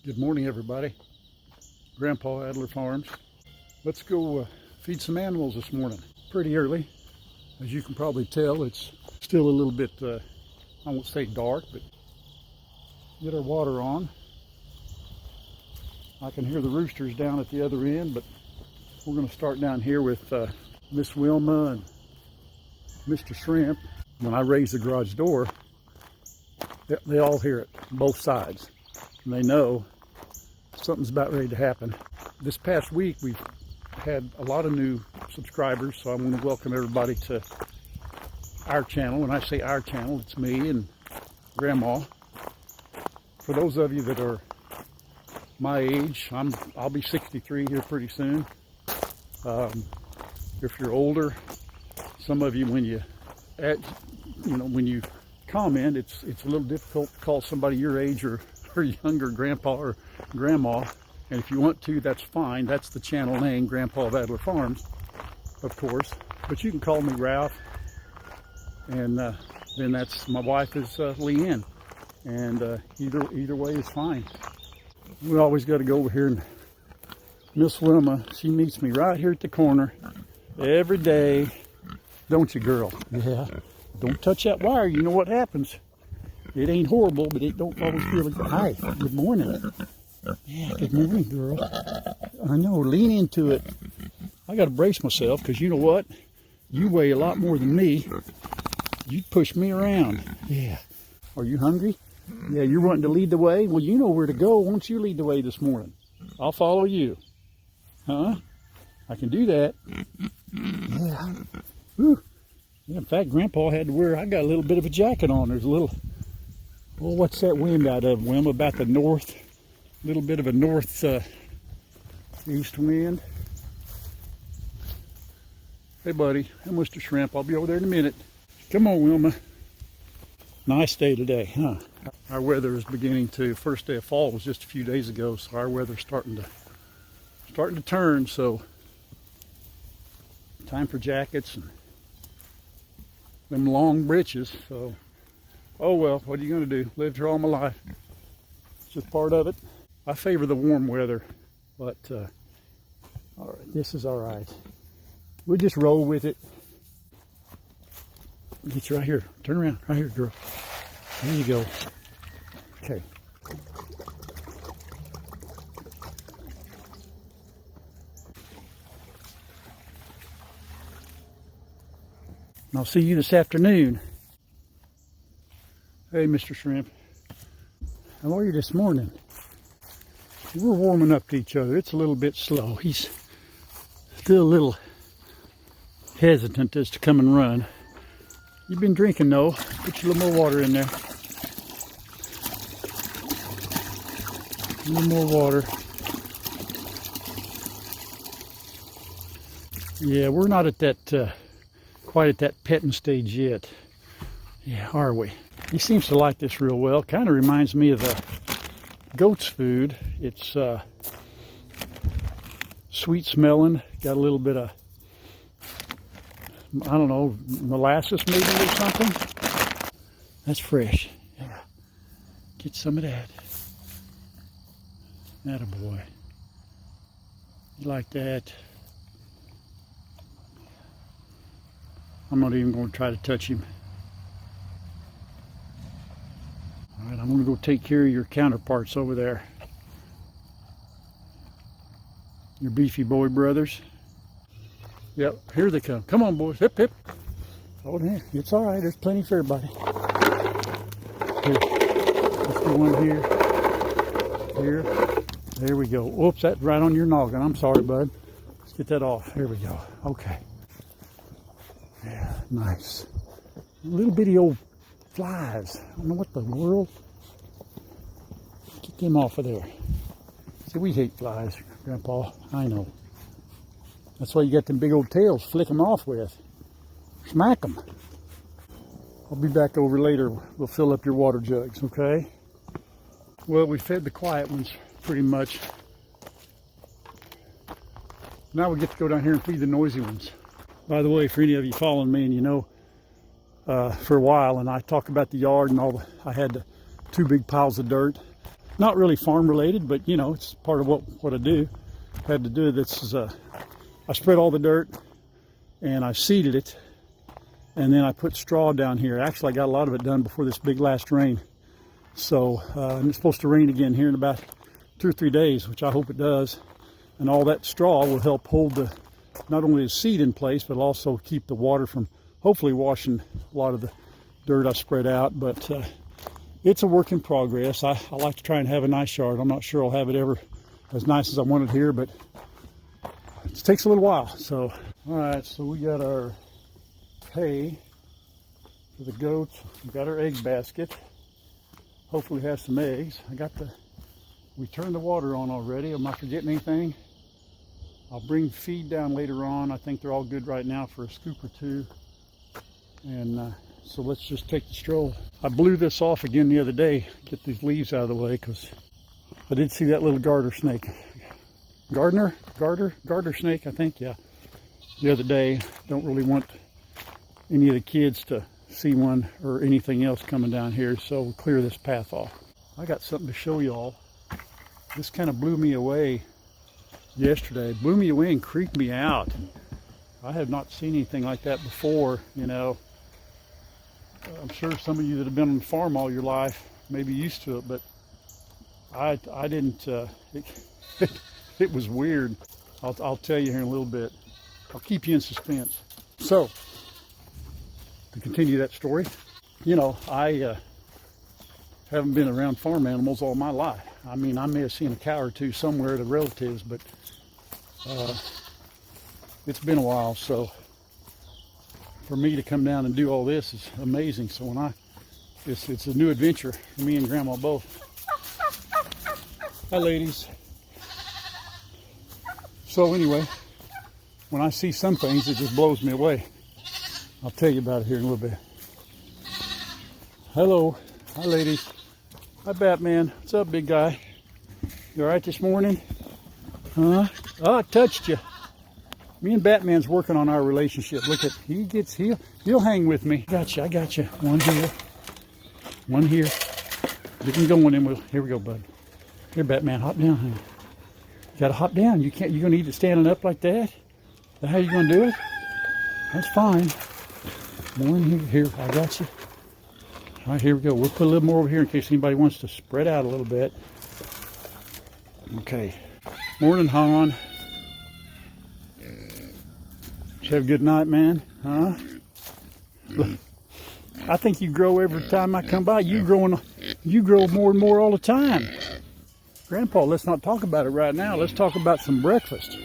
Good morning, everybody. Grandpa, Adler Farms. Let's go feed some animals this morning. Pretty early. As you can probably tell, it's still a little bit, I won't say dark, but get our water on. I can hear the roosters down at the other end, but we're going to start down here with Miss Wilma and Mr. Shrimp. When I raise the garage door, they all hear it, both sides. And they know something's about ready to happen. This past week, we've had a lot of new subscribers, so I want to welcome everybody to our channel. When I say our channel, it's me and Grandma. For those of you that are my age, I'll be 63 here pretty soon. If you're older, some of you, when you comment, it's a little difficult to call somebody your age or younger, Grandpa or Grandma. And if you want to, that's fine. That's the channel name, Grandpa of Adler Farms, of course. But you can call me Ralph. And then that's, my wife is Lea Ann. And either way is fine. We always got to go over here, and Miss Wilma, she meets me right here at the corner every day. Don't you, girl? Yeah. Don't touch that wire. You know what happens. It ain't horrible, but it don't always feel good. Hi, good morning. Yeah, good morning, girl. I know, lean into it. I got to brace myself, because you know what? You weigh a lot more than me. You'd push me around. Yeah. Are you hungry? Yeah, you're wanting to lead the way? Well, you know where to go. Why don't you lead the way this morning? I'll follow you. Huh? I can do that. Yeah. Whew. Yeah, in fact, Grandpa had to wear, I got a little bit of a jacket on. There's a little, oh, what's that wind out of, Wilma? About the north, a little bit of a north east wind. Hey, buddy, I'm Mr. Shrimp. I'll be over there in a minute. Come on, Wilma. Nice day today, huh? Our weather is beginning to, first day of fall was just a few days ago, so our weather's starting to turn, so time for jackets and them long breeches. So, oh well, what are you gonna do? Lived here all my life. It's just part of it. I favor the warm weather, but all right, this is all right. We'll just roll with it. Get you right here. Turn around, right here, girl. There you go. Okay. And I'll see you this afternoon. Hey, Mr. Shrimp. How are you this morning? We're warming up to each other. It's a little bit slow. He's still a little hesitant as to come and run. You've been drinking, though. Put a little more water in there. A little more water. Yeah, we're not at that, quite at that petting stage yet. Yeah, are we? He seems to like this real well. Kind of reminds me of the goat's food. It's sweet smelling. Got a little bit of, I don't know, molasses maybe or something. That's fresh. Yeah. Get some of that. Attaboy. You like that? I'm not even going to try to touch him. All right, I'm going to go take care of your counterparts over there. Your beefy boy brothers. Yep, here they come. Come on, boys. Hip, hip. Oh, yeah. It's all right. There's plenty for everybody. Here. Let's do one here. Here. There we go. Whoops, that's right on your noggin. I'm sorry, bud. Let's get that off. There we go. Okay. Yeah, nice. Little bitty old flies. I don't know what the world. Get them off of there. See, we hate flies, Grandpa. I know. That's why you got them big old tails. Flick them off with. Smack them. I'll be back over later. We'll fill up your water jugs, okay? Well, we fed the quiet ones pretty much. Now we get to go down here and feed the noisy ones. By the way, for any of you following me and you know, for a while, and I talk about the yard and all, I had 2 big piles of dirt. Not really farm related, but you know, it's part of what I do. Had to do this is I spread all the dirt and I seeded it, and then I put straw down here. Actually, I got a lot of it done before this big last rain. So and it's supposed to rain again here in about 2 or 3 days, which I hope it does. And all that straw will help hold the not only the seed in place, but also keep the water from hopefully washing a lot of the dirt I spread out. But it's a work in progress. I like to try and have a nice yard. I'm not sure I'll have it ever as nice as I want it here, but it takes a little while. So, all right, so we got our hay for the goats. We got our egg basket. Hopefully have some eggs. We turned the water on already. Am I forgetting anything? I'll bring feed down later on. I think they're all good right now for a scoop or two. And so let's just take the stroll. I blew this off again the other day, get these leaves out of the way, because I did see that little garter snake. Garter snake, I think, yeah. The other day. Don't really want any of the kids to see one or anything else coming down here, so we'll clear this path off. I got something to show y'all. This kind of blew me away yesterday. Blew me away and creeped me out. I have not seen anything like that before, you know. I'm sure some of you that have been on the farm all your life may be used to it, but I didn't. It was weird. I'll tell you here in a little bit. I'll keep you in suspense. So, to continue that story, you know, I haven't been around farm animals all my life. I mean, I may have seen a cow or two somewhere at a relative's, but it's been a while. So for me to come down and do all this is amazing. So it's a new adventure for me and Grandma both. Hi, ladies. So anyway, when I see some things, it just blows me away. I'll tell you about it here in a little bit. Hello. Hi, ladies. Hi, Batman. What's up, big guy? You all right this morning? Huh? Oh, I touched you. Me and Batman's working on our relationship. Look at, he'll hang with me. I got you. One here. One here. Get him going, and here we go, bud. Here, Batman, hop down, honey. You gotta hop down. You're gonna eat it standing up like that? Is that how you gonna do it? That's fine. One here, I got you. All right, here we go. We'll put a little more over here in case anybody wants to spread out a little bit. Okay. Morning, Han. Did you have a good night, man? Huh? Look, I think you grow every time I come by. You grow more and more all the time. Grandpa, let's not talk about it right now. Let's talk about some breakfast.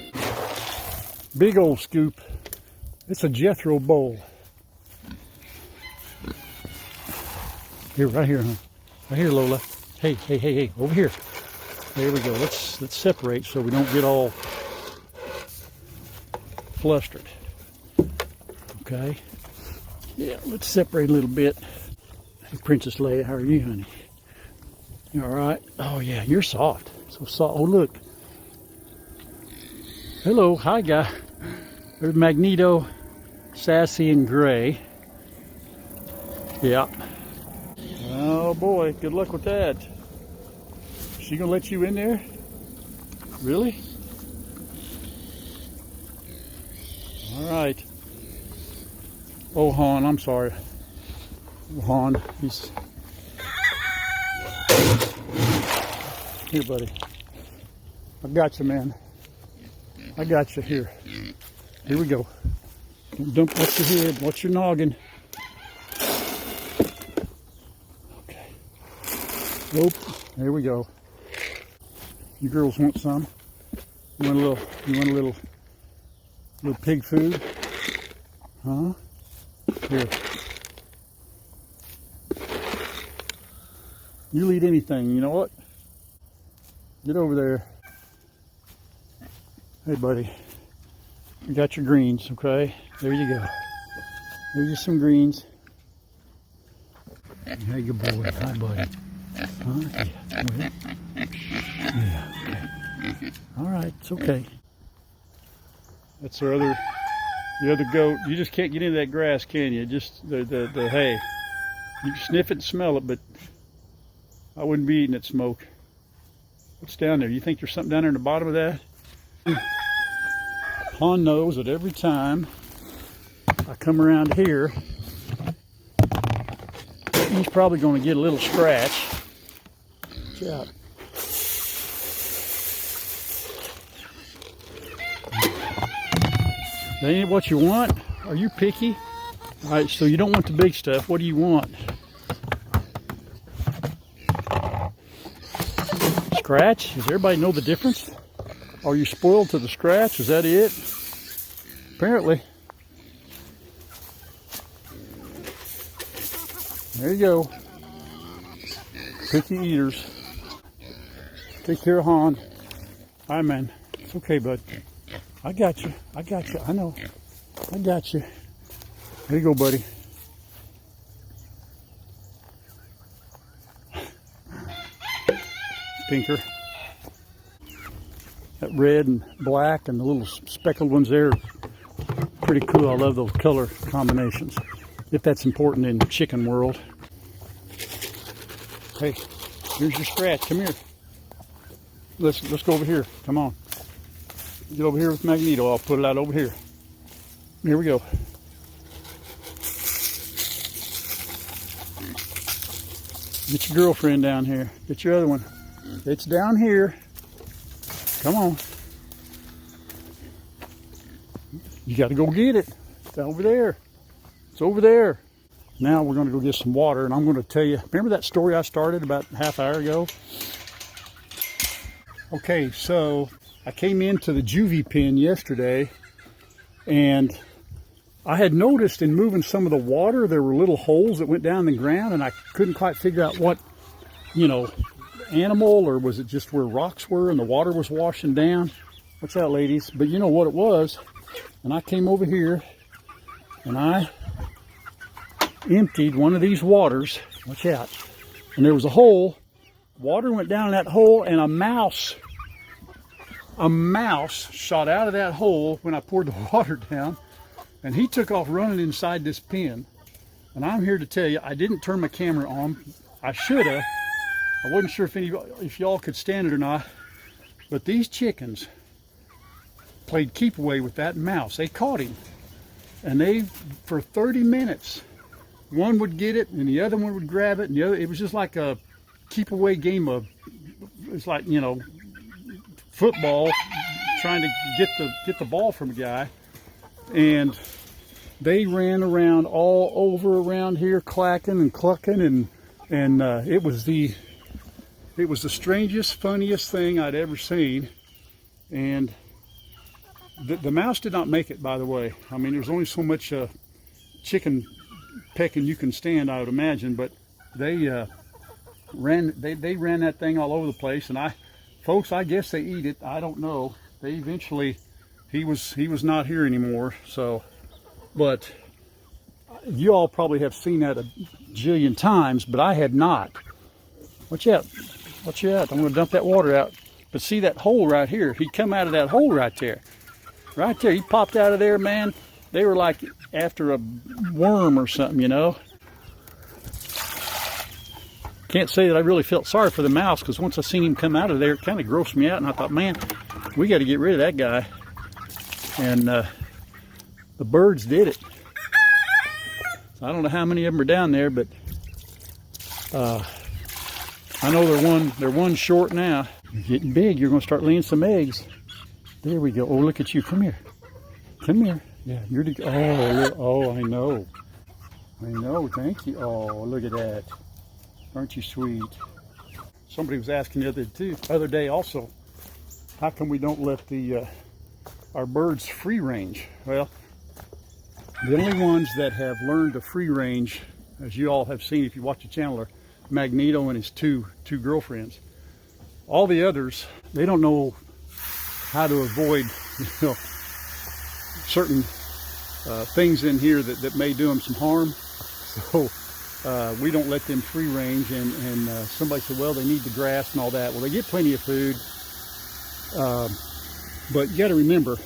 Big old scoop. It's a Jethro bowl. Here, right here, huh? Right here, Lola. Hey, over here. There we go. Let's separate so we don't get all flustered. Okay. Yeah, let's separate a little bit. Hey, Princess Leia, how are you, honey? You all right? Oh yeah, you're soft. So soft. Oh look. Hello, hi guy. There's Magneto, Sassy, and Gray. Yeah. Oh boy, good luck with that. She gonna let you in there? Really? All right. Oh, Han, I'm sorry. Oh, Han, he's... Here, buddy. I got you, man. I got you. Here. Here we go. Don't watch your head. Watch your noggin. Okay. Nope. There we go. You girls want some? You want a little pig food? Huh? Here. You'll eat anything. You know what? Get over there. Hey, buddy. You got your greens, okay? There you go. There's some greens. Hey, good boy. Hi, buddy. Huh? Yeah. Okay. All right. It's okay. That's the other goat. You just can't get into that grass, can you? Just the hay. You can sniff it and smell it, but I wouldn't be eating it, Smoke. What's down there? You think there's something down there in the bottom of that? Han knows that every time I come around here, he's probably going to get a little scratch. Watch out. That ain't what you want? Are you picky? All right, so you don't want the big stuff. What do you want? Scratch? Does everybody know the difference? Are you spoiled to the scratch? Is that it? Apparently. There you go. Picky eaters. Take care of Han. All right, man. It's okay, bud. I got you. I got you. I know. I got you. There you go, buddy. Pinker. That red and black and the little speckled ones there, pretty cool. I love those color combinations. If that's important in the chicken world. Hey, here's your scratch. Come here. Let's go over here. Come on. Get over here with Magneto. I'll put it out over here. Here we go. Get your girlfriend down here. Get your other one. It's down here. Come on. You got to go get it. It's over there. It's over there. Now we're going to go get some water, and I'm going to tell you, remember that story I started about half an hour ago? Okay, so I came into the juvie pen yesterday, and I had noticed in moving some of the water, there were little holes that went down in the ground, and I couldn't quite figure out what, animal, or was it just where rocks were and the water was washing down? What's that, ladies? But you know what it was. And I came over here, and I emptied one of these waters. Watch out. And there was a hole. Water went down in that hole, and a mouse shot out of that hole when I poured the water down, and he took off running inside this pen. And I'm here to tell you, I didn't turn my camera on. I should have. I wasn't sure if y'all could stand it or not, but these chickens played keep away with that mouse. They caught him, and for 30 minutes, one would get it and the other one would grab it, and the other. It was just like a keep away game of, it's like, football, trying to get the ball from a guy. And they ran around all over around here, clacking and clucking, and it was the strangest, funniest thing I'd ever seen. And the mouse did not make it, by the way. I mean, there's only so much chicken pecking you can stand, I would imagine. But they ran that thing all over the place. And folks, I guess they eat it. I don't know. They eventually, he was not here anymore. So, but you all probably have seen that a jillion times, but I had not. Watch out. Watch out. I'm going to dump that water out. But see that hole right here? He come out of that hole right there. Right there. He popped out of there, man. They were like after a worm or something, Can't say that I really felt sorry for the mouse, because once I seen him come out of there, it kind of grossed me out. And I thought, man, we got to get rid of that guy. And the birds did it. So I don't know how many of them are down there, but I know they're one short now. You're getting big. You're going to start laying some eggs. There we go. Oh, look at you. Come here. Come here. Yeah, you're the. Oh, I know. I know. Thank you. Oh, look at that. Aren't you sweet? Somebody was asking the other day also, how come we don't let our birds free range? Well, the only ones that have learned to free range, as you all have seen if you watch the channel, are Magneto and his two girlfriends. All the others, they don't know how to avoid certain things in here that may do them some harm. So we don't let them free range, and somebody said, well, they need the grass and all that. Well, they get plenty of food, but you got to remember,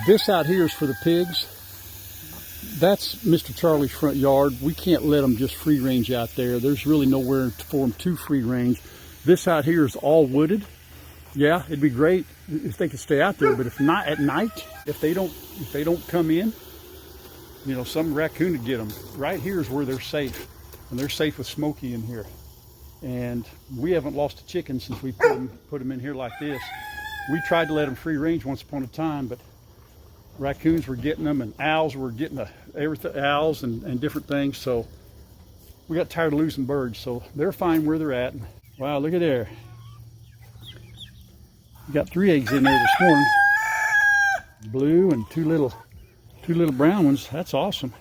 this out here is for the pigs. That's Mr. Charlie's front yard. We can't let them just free range out there. There's really nowhere for them to free range. This out here is all wooded, Yeah, it'd be great if they could stay out there, but if not at night, if they don't come in, you know, some raccoon would get them. Right here is where they're safe, and they're safe with Smokey in here. And we haven't lost a chicken since we put them in here like this. We tried to let them free range once upon a time, but raccoons were getting them, and owls were getting owls and different things. So we got tired of losing birds. So they're fine where they're at. Wow, look at there. We got 3 eggs in there this morning. Blue and two little brown ones. That's awesome.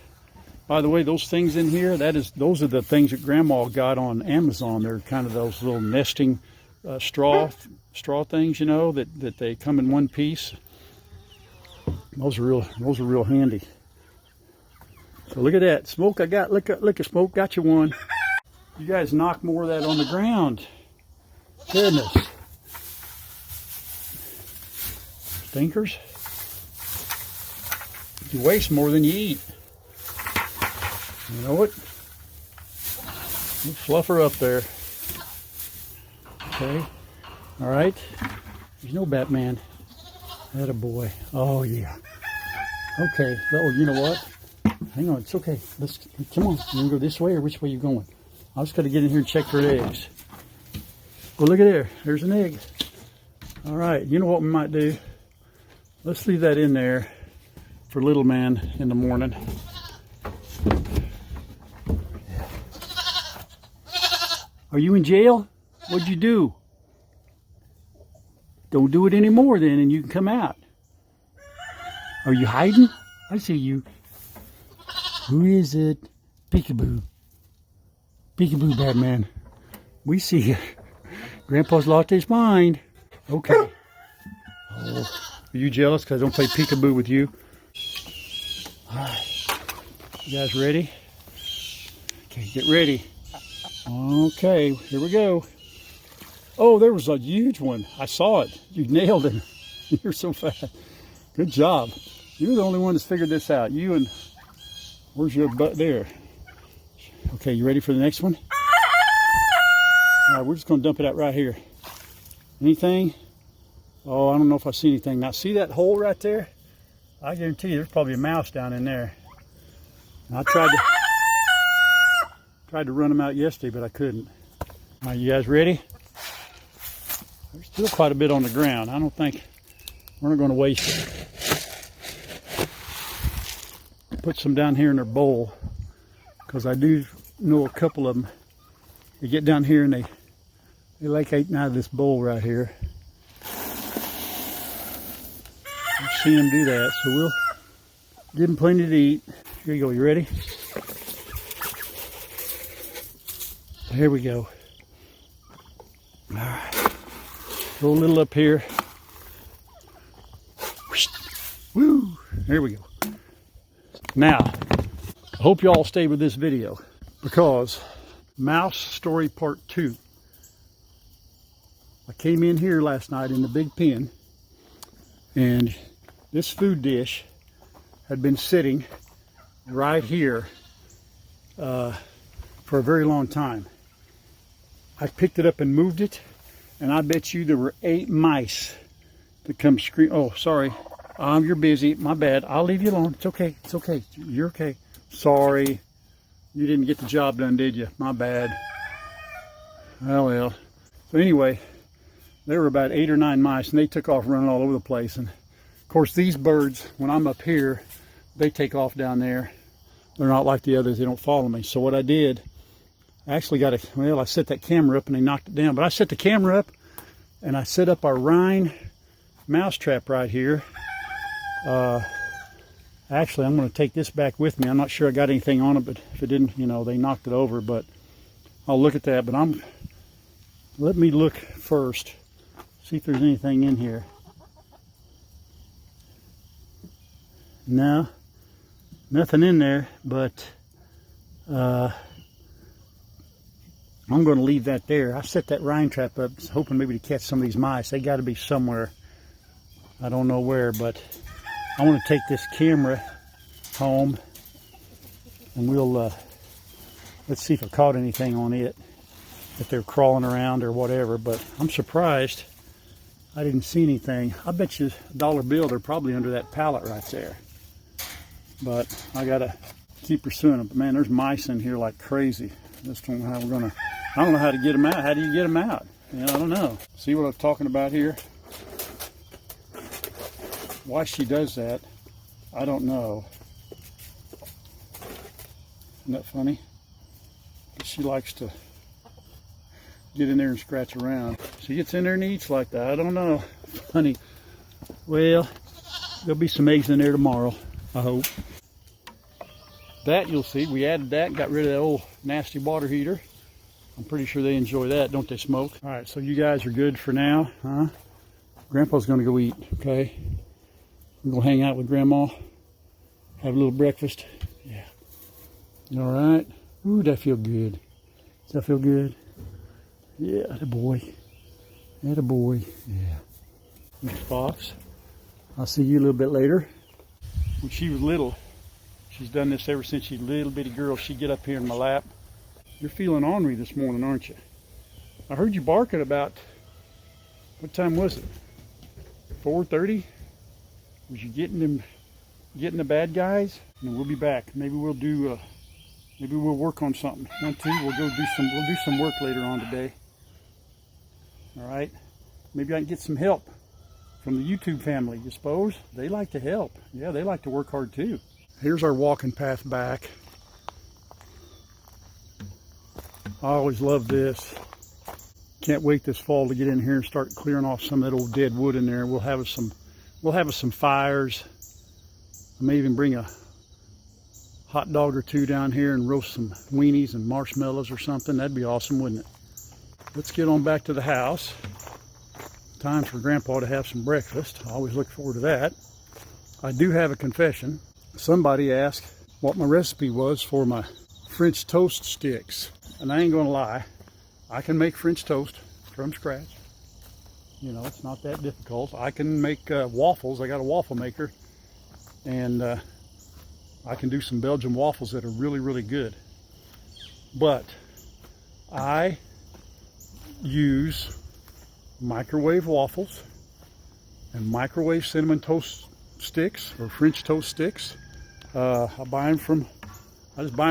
By the way, those things in here, those are the things that Grandma got on Amazon. They're kind of those little nesting straw things, you know, that they come in one piece. Those are real handy. So look at that smoke I got. Look at Smoke, got you one. You guys knock more of that on the ground. Goodness. Stinkers. You waste more than you eat. You know what? You fluff her up there. Okay. All right. There's no Batman. Attaboy. Oh, yeah. Okay. Oh, you know what? Hang on. It's okay. Come on. You want to go this way or which way you going? I just got to get in here and check for eggs. Well, look at there. There's an egg. All right. You know what we might do? Let's leave that in there for little man in the morning. Are you in jail? What'd you do? Don't do it anymore then, and you can come out. Are you hiding? I see you. Who is it? Peekaboo. Peekaboo, Batman. We see you. Grandpa's lost his mind. Okay. Oh, are you jealous because I don't play peekaboo with you? All right. You guys ready? Okay, get ready. Okay, here we go. Oh, there was a huge one. I saw it. You nailed it. You're so fast. Good job. You're the only one that's figured this out. You and... Where's your butt there? Okay, you ready for the next one? All right, we're just going to dump it out right here. Anything? Oh, I don't know if I see anything. Now, see that hole right there? I guarantee you there's probably a mouse down in there. And I tried to run them out yesterday, but I couldn't. All right, you guys ready? There's still quite a bit on the ground. I don't think we're not going to waste it. Put some down here in their bowl, because I do know a couple of them. They get down here and they like eating out of this bowl right here. I've seen them do that, so we'll give them plenty to eat. Here you go. You ready? Here we go. All right. Go a little up here. Woo! There we go. Now, I hope you all stay with this video, because mouse story part 2. I came in here last night in the big pen, and this food dish had been sitting right here for a very long time. I picked it up and moved it, and I bet you there were 8 mice that come scream. Oh, sorry. You're busy. My bad. I'll leave you alone. It's okay. It's okay. You're okay. Sorry. You didn't get the job done, did you? My bad. Well. So anyway, there were about 8 or 9 mice, and they took off running all over the place. And of course, these birds, when I'm up here, they take off down there. They're not like the others. They don't follow me. So what I did, I actually I set that camera up and they knocked it down. But I set the camera up and I set up our Rhine mousetrap right here. Actually, I'm going to take this back with me. I'm not sure I got anything on it, but if it didn't, you know, they knocked it over. But I'll look at that. But let me look first, see if there's anything in here. No, nothing in there, but I'm going to leave that there. I set that Rhine trap up hoping maybe to catch some of these mice. They got to be somewhere. I don't know where, but I want to take this camera home and we'll let's see if I caught anything on it, if they're crawling around or whatever. But I'm surprised I didn't see anything. I bet you $1 bill, they're probably under that pallet right there. But I gotta keep pursuing them. But man, there's mice in here like crazy. Just don't know how we're gonna, I don't know how to get them out. How do you get them out? You know, I don't know. See what I'm talking about here? Why she does that, I don't know. Isn't that funny? She likes to get in there and scratch around. She gets in there and eats like that. I don't know. Funny. Well, there'll be some eggs in there tomorrow, I hope. That you'll see, we added that, got rid of that old nasty water heater. I'm pretty sure they enjoy that, don't they, Smoke? All right, so you guys are good for now, huh? Grandpa's gonna go eat, okay? We're gonna hang out with Grandma, have a little breakfast. Yeah. You all right? Ooh, that feel good. Does that feel good? Yeah, the boy. Yeah, the boy. Yeah. Miss Fox, I'll see you a little bit later. When she was little, she's done this ever since she's a little bitty girl. She'd get up here in my lap. You're feeling ornery this morning, aren't you? I heard you barking about, what time was it? 4:30? Was you getting the bad guys? And we'll be back. Maybe we'll do, maybe we'll work on something. We'll do some work later on today. All right? Maybe I can get some help from the YouTube family, you suppose? They like to help. Yeah, they like to work hard too. Here's our walking path back. I always love this. Can't wait this fall to get in here and start clearing off some of that old dead wood in there. We'll have us some fires. I may even bring a hot dog or two down here and roast some weenies and marshmallows or something. That'd be awesome, wouldn't it? Let's get on back to the house. Time for Grandpa to have some breakfast. I always look forward to that. I do have a confession. Somebody asked what my recipe was for my French toast sticks. And I ain't gonna lie, I can make French toast from scratch. You know, it's not that difficult. I can make waffles. I got a waffle maker. And I can do some Belgian waffles that are really, really good. But I use microwave waffles and microwave cinnamon toast sticks or French toast sticks. I just buy them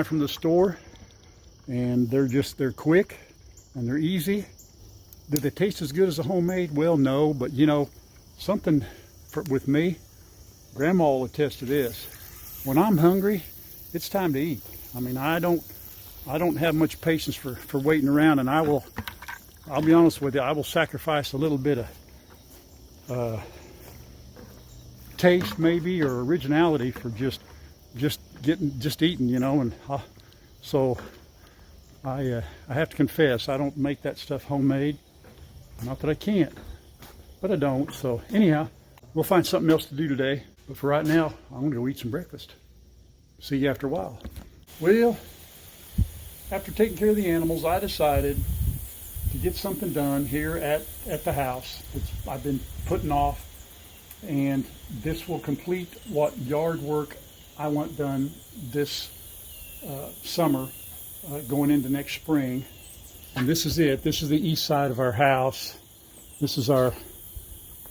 from the store, and they're quick and they're easy. Do they taste as good as a homemade? Well, no, but you know, something with me, Grandma will attest to this. When I'm hungry, it's time to eat. I mean, I don't have much patience for waiting around, and I'll be honest with you, I will sacrifice a little bit of taste maybe or originality for just eating, you know. And so I have to confess, I don't make that stuff homemade. Not that I can't, but I don't. So anyhow, we'll find something else to do today. But for right now, I'm gonna go eat some breakfast. See you after a while. Well, after taking care of the animals, I decided to get something done here at the house, which I've been putting off. And this will complete what yard work I want done this summer, going into next spring. And this is it. This is the east side of our house. This is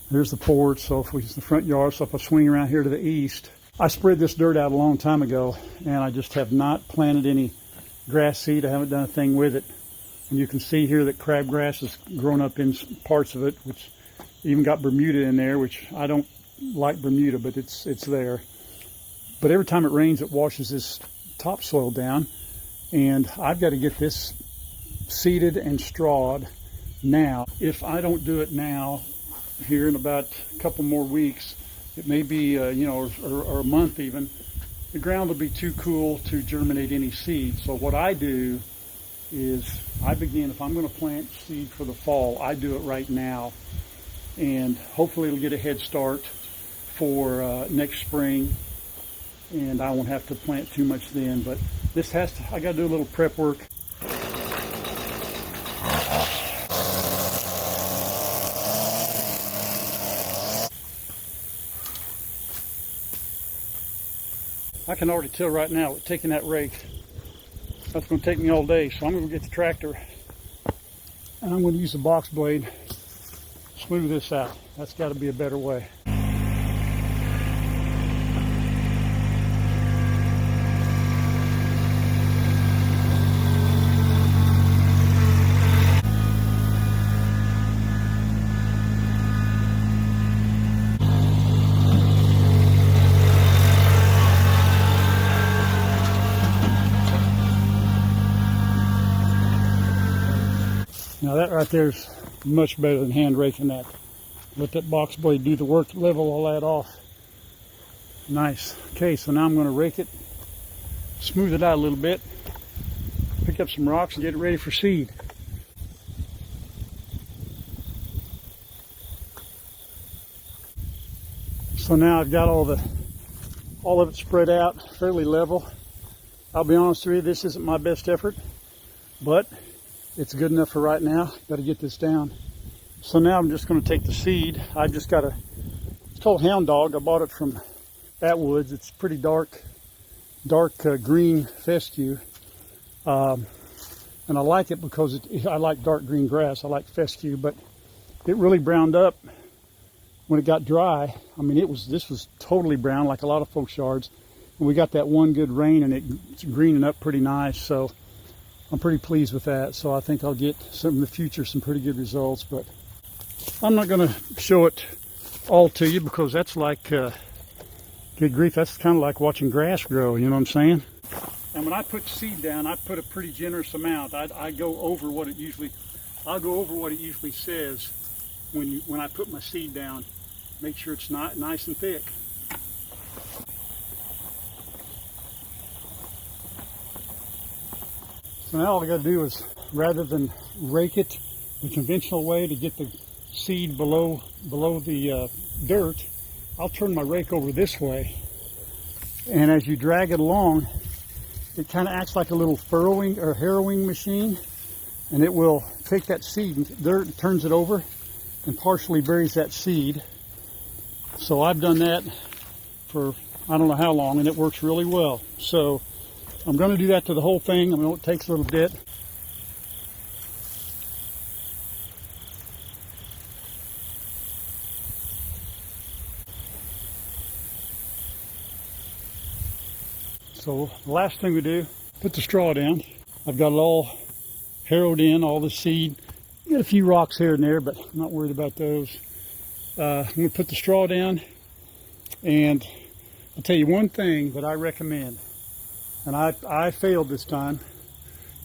there's the porch. So if the front yard, so if I swing around here to the east, I spread this dirt out a long time ago, and I just have not planted any grass seed. I haven't done a thing with it. And you can see here that crabgrass has grown up in parts of it, which even got Bermuda in there, which I don't like Bermuda, but it's there. But every time it rains, it washes this topsoil down, and I've got to get this seeded and strawed now. If I don't do it now, here in about a couple more weeks, it may be, or a month even, the ground will be too cool to germinate any seed. So what I do is if I'm going to plant seed for the fall, I do it right now. And hopefully it'll get a head start for next spring. And I won't have to plant too much then. But I got to do a little prep work. I can already tell right now with taking that rake, that's going to take me all day. So I'm going to get the tractor and I'm going to use the box blade, smooth this out. That's got to be a better way. Now that right there is much better than hand raking that. Let that box blade do the work, level all that off. Nice. Okay, so now I'm going to rake it, smooth it out a little bit, pick up some rocks and get it ready for seed. So now I've got all of it spread out fairly level. I'll be honest with you, this isn't my best effort, but it's good enough for right now. Got to get this down. So now I'm just going to take the seed. I just got it's called Hound Dog. I bought it from Atwoods. It's pretty dark green fescue. And I like it because I like dark green grass. I like fescue, but it really browned up when it got dry. I mean, this was totally brown like a lot of folks' yards. And we got that one good rain and it's greening up pretty nice. So I'm pretty pleased with that, so I think I'll get some in the future, some pretty good results, but I'm not going to show it all to you because that's like, good grief, that's kind of like watching grass grow, you know what I'm saying? And when I put seed down, I put a pretty generous amount. I go over what it usually, I'll go over what it usually says when I put my seed down. Make sure it's not nice and thick. So now all I got to do is, rather than rake it the conventional way to get the seed below the dirt, I'll turn my rake over this way. And as you drag it along, it kind of acts like a little furrowing or harrowing machine, and it will take that seed dirt, turns it over, and partially buries that seed. So I've done that for I don't know how long, and it works really well. So I'm going to do that to the whole thing. I know it takes a little bit. So the last thing we do, put the straw down. I've got it all harrowed in, all the seed. Got a few rocks here and there, but I'm not worried about those. I'm going to put the straw down, and I'll tell you one thing that I recommend. And I failed this time.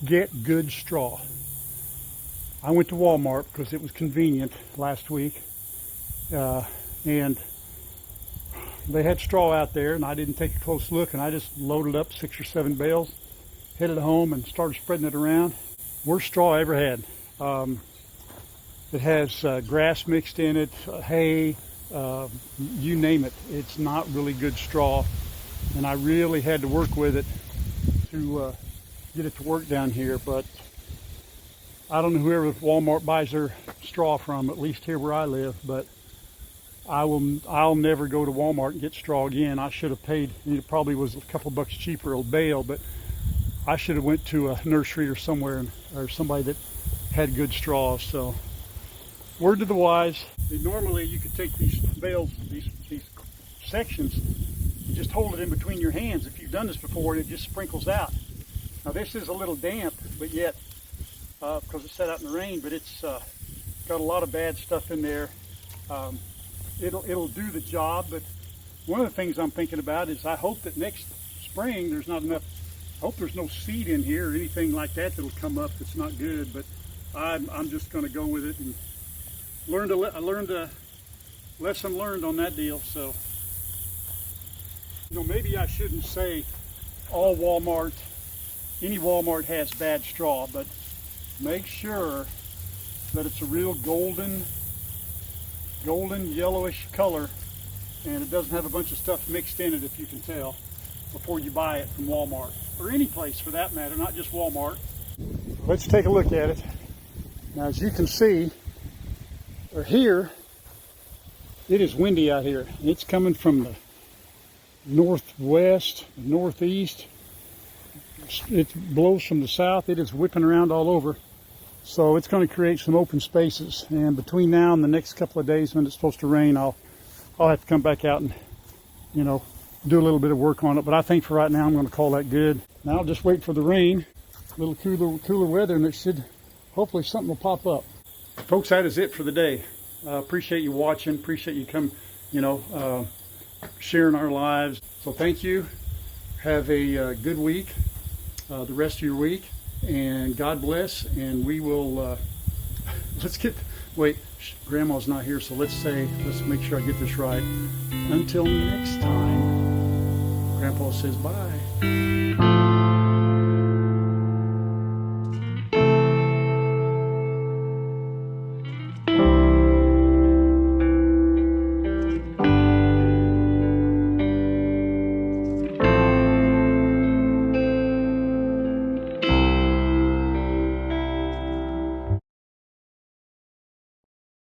Get good straw. I went to Walmart because it was convenient last week. And they had straw out there, and I didn't take a close look, and I just loaded up 6 or 7 bales, headed home, and started spreading it around. Worst straw I ever had. It has grass mixed in it, hay, you name it. It's not really good straw, and I really had to work with it to get it to work down here. But I don't know whoever Walmart buys their straw from, at least here where I live, but I'll never go to Walmart and get straw again. I should have paid, it probably was a couple bucks cheaper a bale, but I should have went to a nursery or somewhere, or somebody that had good straws. So word to the wise. Normally you could take these bales, these sections, and just hold it in between your hands. If you've done this before, it just sprinkles out. Now this is a little damp, but yet, because it's set out in the rain, but it's got a lot of bad stuff in there. It'll do the job, but one of the things I'm thinking about is I hope that next spring there's not enough, I hope there's no seed in here or anything like that that'll come up that's not good, but I'm just going to go with it and I learned a lesson learned on that deal. So, maybe I shouldn't say any Walmart has bad straw, but make sure that it's a real golden yellowish color, and it doesn't have a bunch of stuff mixed in it, if you can tell, before you buy it from Walmart, or any place for that matter, not just Walmart. Let's take a look at it. Now, as you can see, or hear, it is windy out here. It's coming from the northwest, northeast. It blows from the south. It is whipping around all over. So it's going to create some open spaces. And between now and the next couple of days when it's supposed to rain, I'll have to come back out and, you know, do a little bit of work on it. But I think for right now, I'm going to call that good. Now I'll just wait for the rain, a little cooler weather, and it should, hopefully something will pop up. Folks, that is it for the day. Appreciate you watching. Appreciate you sharing our lives. So thank you. Have a good week, the rest of your week, and God bless. And we will, Grandma's not here, so let's make sure I get this right. Until next time, Grandpa says bye.